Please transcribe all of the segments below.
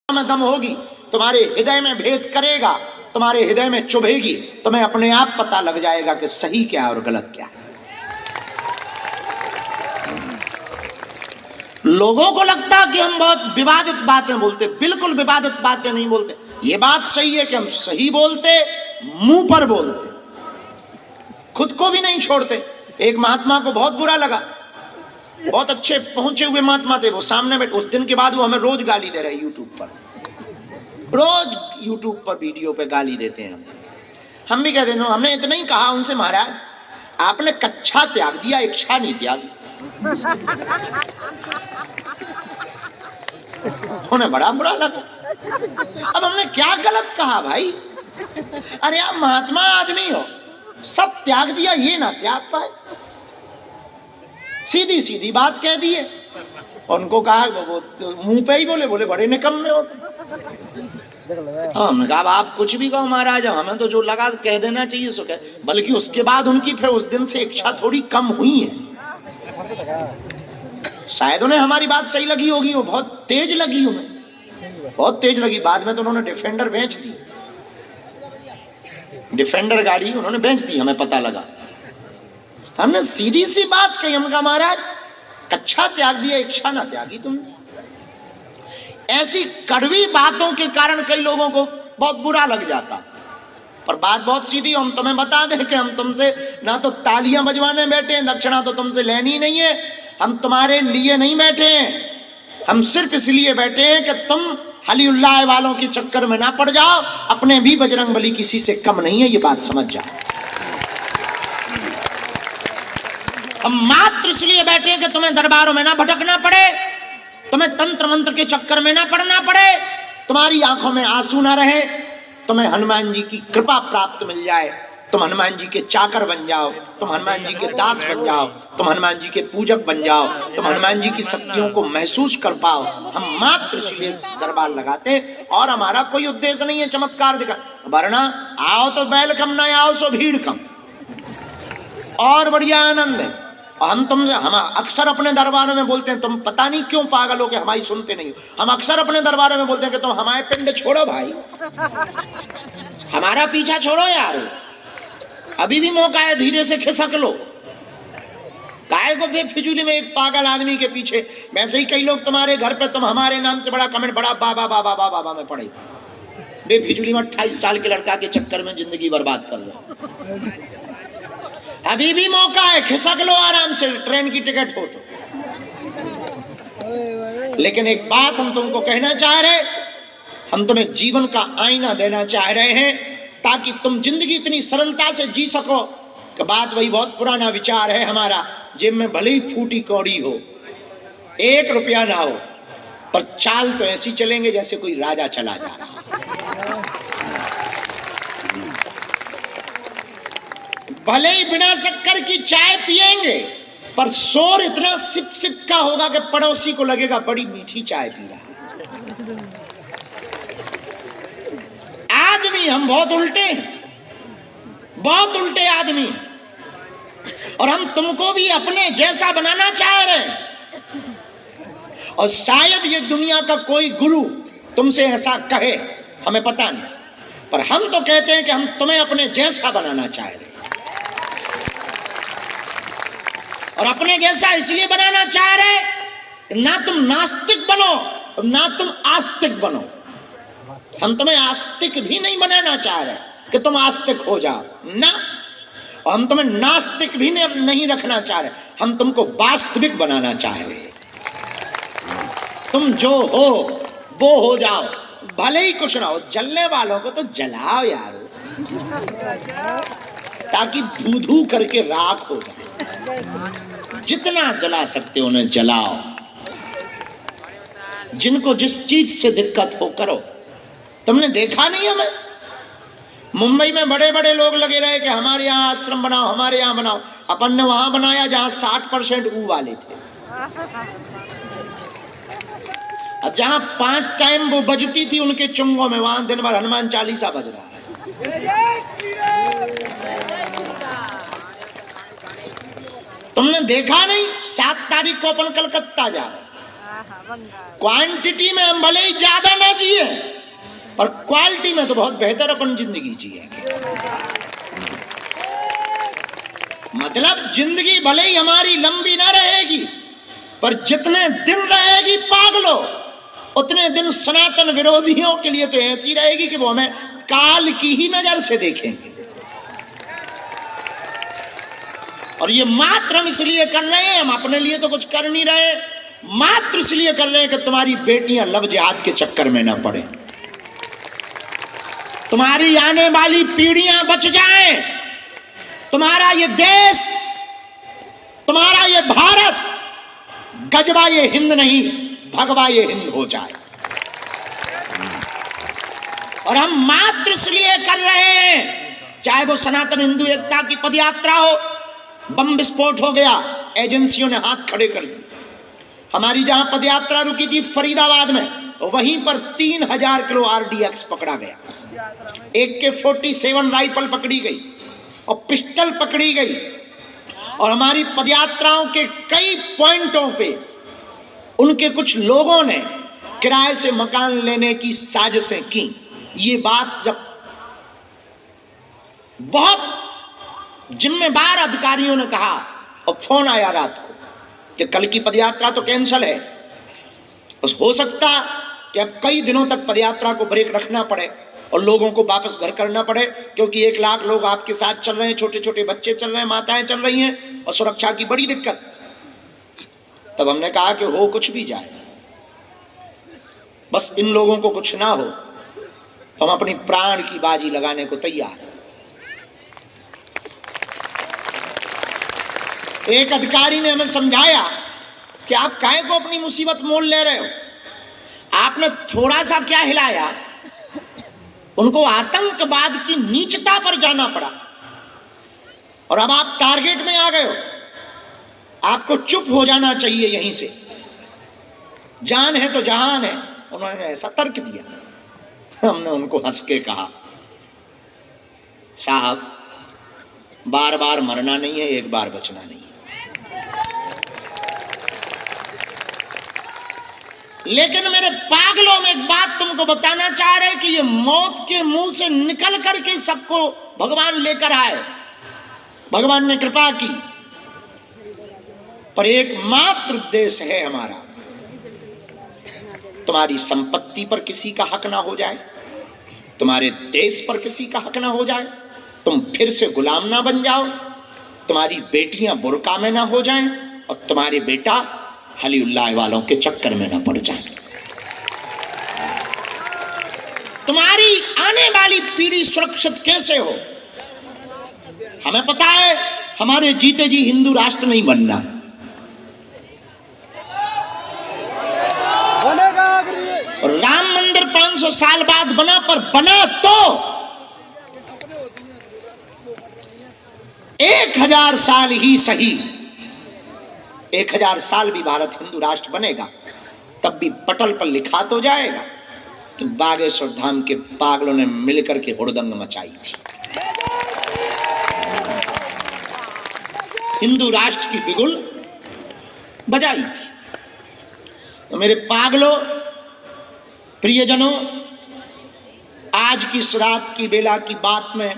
में दम होगी, तुम्हारे हृदय में भेद करेगा, तुम्हारे हृदय में चुभेगी, तुम्हें अपने आप पता लग जाएगा कि सही क्या और गलत क्या है। लोगों को लगता है कि हम बहुत विवादित बातें बोलते, बिल्कुल विवादित बातें नहीं बोलते। ये बात सही है कि हम सही बोलते, मुंह पर बोलते, खुद को भी नहीं छोड़ते। एक महात्मा को बहुत बुरा लगा, बहुत अच्छे पहुंचे हुए महात्मा थे, वो सामने बैठे। उस दिन के बाद वो हमें रोज गाली दे रहे यूट्यूब पर, रोज यूट्यूब पर वीडियो पे गाली देते हैं। हम भी कहते हैं, हमने इतना ही कहा उनसे, महाराज आपने कक्षा त्याग दिया, इच्छा नहीं त्यागी। उन्हें बड़ा बुरा लगा। अब हमने क्या गलत कहा भाई? अरे आप महात्मा आदमी हो, सब त्याग दिया, ये ना त्याग पाए। सीधी सीधी बात कह दी है। उनको कहा, वो मुंह पे ही बोले बड़े निकम्मे होते। हमने कहा आप कुछ भी कहो महाराज, हमें तो जो लगा कह देना चाहिए सो कह। बल्कि उसके बाद उनकी फिर उस दिन से इच्छा थोड़ी कम हुई है। शायद उन्हें हमारी बात सही लगी होगी, वो बहुत तेज लगी, उन्हें बहुत तेज लगी। बाद में तो उन्होंने डिफेंडर बेच दी, डिफेंडर गाड़ी उन्होंने बेच दी, हमें पता लगा। हमने सीधी सी बात कही, हम कहा महाराज कक्षा त्याग दिया, इच्छा ना त्यागी तुमने। ऐसी कड़वी बातों के कारण कई लोगों को बहुत बुरा लग जाता, पर बात बहुत सीधी। हम तुम्हें बता दें कि हम तुमसे ना तो तालियां बजवाने बैठे हैं, दक्षिणा तो तुमसे लेनी नहीं है, हम तुम्हारे लिए नहीं बैठे हैं। हम सिर्फ इसलिए बैठे हैं कि तुम हलीउल्लाह वालों के चक्कर में ना पड़ जाओ। अपने भी बजरंगबली किसी से कम नहीं है, ये बात समझ जाओ। हम मात्र इसलिए बैठे हैं कि तुम्हें दरबारों में ना भटकना पड़े, तुम्हें तंत्र मंत्र के चक्कर में ना पड़ना पड़े, तुम्हारी आंखों में आंसू ना रहे, तुम्हें हनुमान जी की कृपा प्राप्त मिल जाए, तुम हनुमान जी के चाकर बन जाओ, तुम हनुमान जी के दास बन जाओ, तुम हनुमान जी के पूजक बन जाओ, तुम हनुमान जी की शक्तियों को महसूस कर पाओ। हम मात्र इसलिए दरबार लगाते, और हमारा कोई उद्देश्य नहीं है चमत्कार दिखा। वरना आओ तो बैल कम, ना आओ सो भीड़ कम, और बढ़िया आनंद है। हम अक्सर अपने दरबारों में बोलते हैं, तुम पता नहीं क्यों पागल हो के हमारी सुनते नहीं हो। हम अक्सर अपने दरबारों में बोलते हैं कि तुम हमारे पिंड छोड़ो भाई, हमारा पीछा छोड़ो यार, अभी भी मौका है, धीरे से खिसक लो। काय को बेफिजूली में एक पागल आदमी के पीछे। वैसे ही कई लोग तुम्हारे घर पे तुम हमारे नाम से बड़ा कमेंट, बड़ा बाबा बाबा बाबा बाबा में पड़े, बेफिजूली में 28 साल के लड़का के चक्कर में जिंदगी बर्बाद कर लो। अभी भी मौका है, खिसक लो आराम से, ट्रेन की टिकट हो तो। लेकिन एक बात हम तुमको कहना चाह रहे, हम तुम्हें जीवन का आईना देना चाह रहे हैं, ताकि तुम जिंदगी इतनी सरलता से जी सको कि बात वही बहुत पुराना विचार है हमारा, जेब में भले ही फूटी कौड़ी हो, 1 रुपया ना हो, पर चाल तो ऐसी चलेंगे जैसे कोई राजा चला जा रहा। भले ही बिना शक्कर की चाय पिएंगे, पर शोर इतना सिप सिप का होगा कि पड़ोसी को लगेगा बड़ी मीठी चाय पी रहा है। आदमी हम बहुत उल्टे हैं, बहुत उल्टे आदमी, और हम तुमको भी अपने जैसा बनाना चाह रहे हैं। और शायद ये दुनिया का कोई गुरु तुमसे ऐसा कहे, हमें पता नहीं, पर हम तो कहते हैं कि हम तुम्हें अपने जैसा बनाना चाह रहे हैं। और अपने जैसा इसलिए बनाना चाह रहे, ना तुम नास्तिक बनो ना तुम आस्तिक बनो। हम तुम्हें आस्तिक भी नहीं बनाना चाह रहे कि तुम आस्तिक हो जाओ ना, और हम तुम्हें नास्तिक भी नहीं रखना चाह रहे, हम तुमको वास्तविक बनाना चाह रहे। तुम जो हो वो हो जाओ, भले ही कुछ ना हो। जलने वालों को तो जलाओ यार, ताकि धू धू करके राख हो जाए। जितना जला सकते हो उन्हें जलाओ। जिनको जिस चीज से दिक्कत हो करो। तुमने देखा नहीं हमें मुंबई में बड़े बड़े लोग लगे रहे कि हमारे यहाँ आश्रम बनाओ, हमारे यहाँ बनाओ। अपन ने वहां बनाया जहां 60% ऊ वाले थे। अब जहां 5 टाइम वो बजती थी उनके चुंगों में, वहां दिन भर हनुमान चालीसा बज रहा है। तुमने देखा नहीं? 7 तारीख को अपन कलकत्ता जा रहे, क्वांटिटी में हम भले ही ज्यादा ना जिए, पर क्वालिटी में तो बहुत बेहतर अपन जिंदगी जिएंगे। मतलब जिंदगी भले ही हमारी लंबी ना रहेगी, पर जितने दिन रहेगी पागलो, उतने दिन सनातन विरोधियों के लिए तो ऐसी रहेगी कि वो हमें काल की ही नजर से देखेंगे। और ये मात्र हम इसलिए कर रहे हैं, हम अपने लिए तो कुछ कर नहीं रहे, मात्र इसलिए कर रहे हैं कि तुम्हारी बेटियां लव जिहाद के चक्कर में ना पड़े, तुम्हारी आने वाली पीढ़ियां बच जाएं, तुम्हारा ये देश, तुम्हारा ये भारत गजवा ये हिंद नहीं भगवा ये हिंद हो जाए। और हम मात्र इसलिए कर रहे हैं, चाहे वो सनातन हिंदू एकता की पदयात्रा हो, बम विस्फोट हो गया, एजेंसियों ने हाथ खड़े कर दिए। हमारी जहां पदयात्रा रुकी थी फरीदाबाद में, वहीं पर 3000 किलो RDX पकड़ा गया, AK-47 राइफल पकड़ी गई और पिस्टल पकड़ी गई। और हमारी पदयात्राओं के कई पॉइंटों पे उनके कुछ लोगों ने किराए से मकान लेने की साजिशें की। ये बात जब बहुत जिम्मेदार अधिकारियों ने कहा और फोन आया रात को कि कल की पदयात्रा तो कैंसिल है, बस हो सकता कि अब कई दिनों तक पदयात्रा को ब्रेक रखना पड़े और लोगों को वापस घर करना पड़े, क्योंकि 1 लाख लोग आपके साथ चल रहे हैं, छोटे छोटे बच्चे चल रहे हैं, माताएं चल रही हैं और सुरक्षा की बड़ी दिक्कत। तब हमने कहा कि हो कुछ भी जाए, बस इन लोगों को कुछ ना हो, तो हम अपनी प्राण की बाजी लगाने को तैयार हैं। एक अधिकारी ने हमें समझाया कि आप काहे को अपनी मुसीबत मोल ले रहे हो, आपने थोड़ा सा क्या हिलाया, उनको आतंकवाद की नीचता पर जाना पड़ा और अब आप टारगेट में आ गए हो, आपको चुप हो जाना चाहिए यहीं से, जान है तो जहान है। उन्होंने ऐसा तर्क दिया। हमने उनको हंस के कहा, साहब बार बार मरना नहीं है, एक बार बचना नहीं है। लेकिन मेरे पागलों में एक बात तुमको बताना चाह रहे कि ये मौत के मुंह से निकल करके सबको भगवान लेकर आए, भगवान ने कृपा की, पर एकमात्र उद्देश्य है हमारा, तुम्हारी संपत्ति पर किसी का हक ना हो जाए, तुम्हारे देश पर किसी का हक ना हो जाए, तुम फिर से गुलाम ना बन जाओ, तुम्हारी बेटियां बुर्का में ना हो जाएं और तुम्हारे बेटा हलीउल्लाह वालों के चक्कर में ना पड़ जाए। तुम्हारी आने वाली पीढ़ी सुरक्षित कैसे हो? हमें पता है हमारे जीते जी हिंदू राष्ट्र नहीं बनना, और राम मंदिर 500 साल बाद बना, पर बना तो 1000 साल ही सही, 1000 साल भी भारत हिंदू राष्ट्र बनेगा, तब भी पटल पर लिखा तो जाएगा कि बागेश्वर धाम के पागलों ने मिलकर के हुड़दंग मचाई थी, हिंदू राष्ट्र की बिगुल बजाई थी। तो मेरे पागलों, प्रियजनों, आज की इस रात की बेला की बात में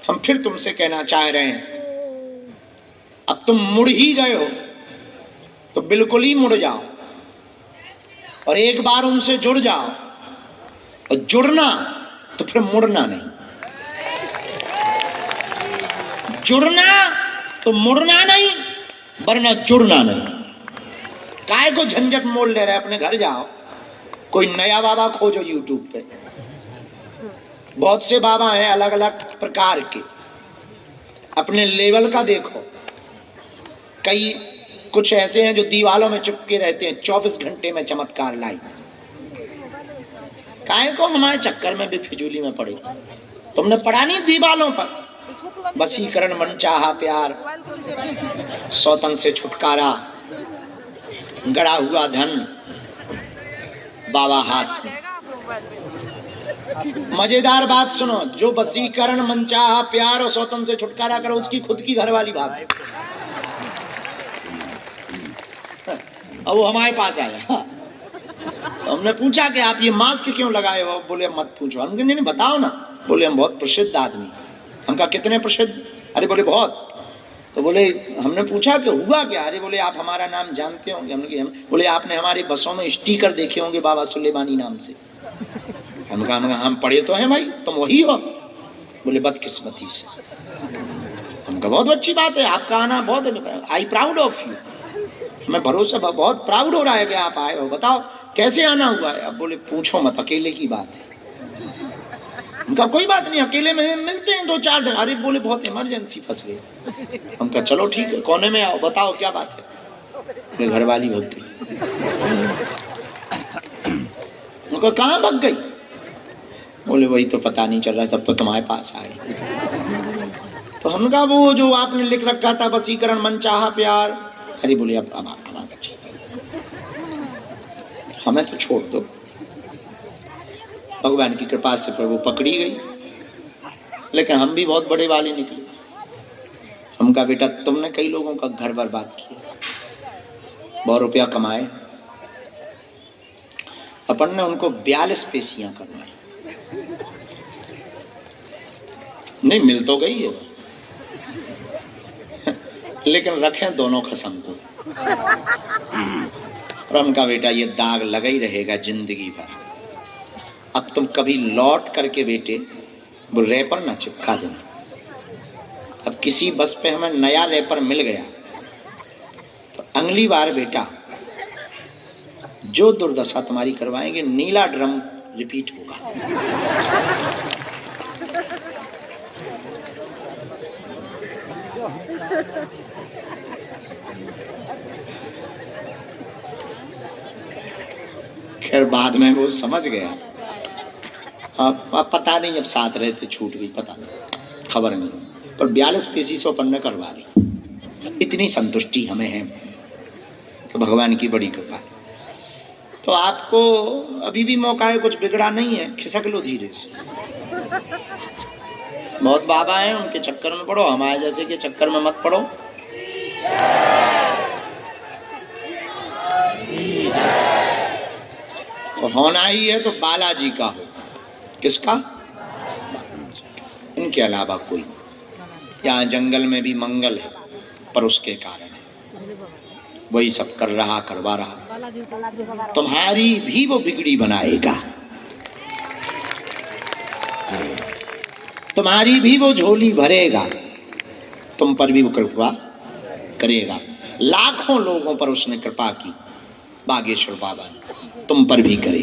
हम फिर तुमसे कहना चाह रहे हैं, अब तुम मुड़ ही गए हो तो बिल्कुल ही मुड़ जाओ और एक बार उनसे जुड़ जाओ, और जुड़ना तो फिर मुड़ना नहीं, जुड़ना तो मुड़ना नहीं, वरना जुड़ना नहीं। काय को झंझट मोल ले रहे, अपने घर जाओ, कोई नया बाबा खोजो यूट्यूब पे, बहुत से बाबा हैं अलग अलग प्रकार के, अपने लेवल का देखो। कई कुछ ऐसे हैं जो दीवालों में चिपके रहते हैं, 24 घंटे में चमत्कार लाई। काहे को हमारे चक्कर में भी फिजूली में पड़े? तुमने पढ़ा नहीं दीवालों पर, वशीकरण, मनचाहा प्यार, सौतन से छुटकारा, गड़ा हुआ धन, बाबा हास में। मजेदार बात सुनो, जो वशीकरण, मनचाहा प्यार और सौतन से छुटकारा करो, उसकी खुद की घरवाली बात, अब वो हमारे पास आया। तो हमने पूछा कि आप ये मास्क क्यों लगाए हो? बोले मत पूछो। हम नहीं बताओ ना। बोले हम बहुत प्रसिद्ध आदमी। हम कहा कितने प्रसिद्ध? अरे बोले बहुत। तो बोले हमने पूछा कि हुआ क्या? अरे बोले आप हमारा नाम जानते होंगे। हम बोले आपने हमारी बसों में स्टिकर देखे होंगे बाबा सुलेमानी नाम से। हम कहा हम पढ़े तो हैं भाई, तुम वही हो? बोले बदकिस्मती से। हम कहा बहुत अच्छी बात है, आपका आना बहुत, आई प्राउड ऑफ यू, हमें भरोसा, बहुत प्राउड हो रहा है कि आप आए हो। बताओ कैसे आना हुआ है? अब बोले पूछो मत, अकेले की बात है। उनका कोई बात नहीं, अकेले में मिलते हैं 2-4 दिन। अरे बोले बहुत इमरजेंसी फंस गए। हम कहा चलो ठीक है, कोने में आओ, बताओ क्या बात है? मेरे घर वाली भग गई। उनका कहाँ भग गई? बोले वही तो पता नहीं चल रहा, तब तो तुम्हारे पास आए। तो हम कहा वो जो आपने लिख रखा था वसीकरण मनचाहा प्यार। अरे बोले अब हमें तो छोड़ दो। भगवान की कृपा से प्रभु पकड़ी गई, लेकिन हम भी बहुत बड़े वाले निकले। हम कहा बेटा तुमने कई लोगों का घर बर्बाद किया, बहुत रुपया कमाए, अपन ने उनको 42 पेशियां करवाई। नहीं मिल तो गई है, लेकिन रखें दोनों कसम को। और का बेटा ये दाग लगा ही रहेगा जिंदगी भर। अब तुम कभी लौट करके बेटे वो रैपर ना चिपका देना। अब किसी बस पे हमें नया रैपर मिल गया तो अगली बार बेटा जो दुर्दशा तुम्हारी करवाएंगे, नीला ड्रम रिपीट होगा। खैर बाद में वो समझ गया। अब पता नहीं, अब साथ रहे थे छूट गई, पता नहीं, खबर नहीं, पर 42 पेशी अपन ने करवा ली। इतनी संतुष्टि हमें है तो भगवान की बड़ी कृपा है। तो आपको अभी भी मौका है, कुछ बिगड़ा नहीं है, खिसक लो धीरे से। बहुत बाबा हैं, उनके चक्कर में पड़ो, हमारे जैसे के चक्कर में मत पड़ो। तो होना ही है तो बालाजी का हो। किसका? इनके अलावा कोई। यहाँ जंगल में भी मंगल है, पर उसके कारण है, वही सब कर रहा, करवा रहा। तुम्हारी भी वो बिगड़ी बनाएगा, तुम्हारी भी वो झोली भरेगा, तुम पर भी वो कृपा करेगा। लाखों लोगों पर उसने कृपा की, बागेश्वर बाबा ने, तुम पर भी करेगा।